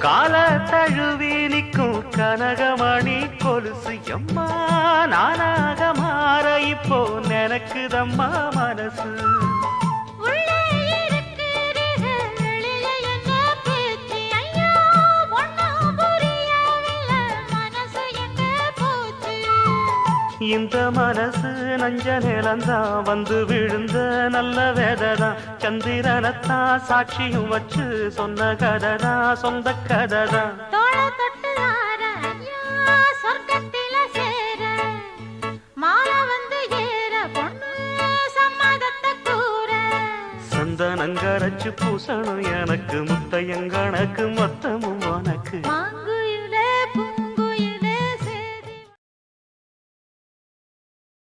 கால தழுவி நிற்கும் கனகமணி கொலுசு எம்மா நானாக மாற இப்போ நினைக்குதம்மா மனசு. இந்த மனசு நஞ்ச நிலந்தான் வந்து விழுந்த நல்ல வேததான். சந்திரனத்தான் சாட்சியும் வச்சு சொன்ன கதைதான் சொந்த கதைதான். சந்தனங்கரைச்சு பூசணும் எனக்கு முத்தையங்கணக்கு மொத்தமும் உனக்கு.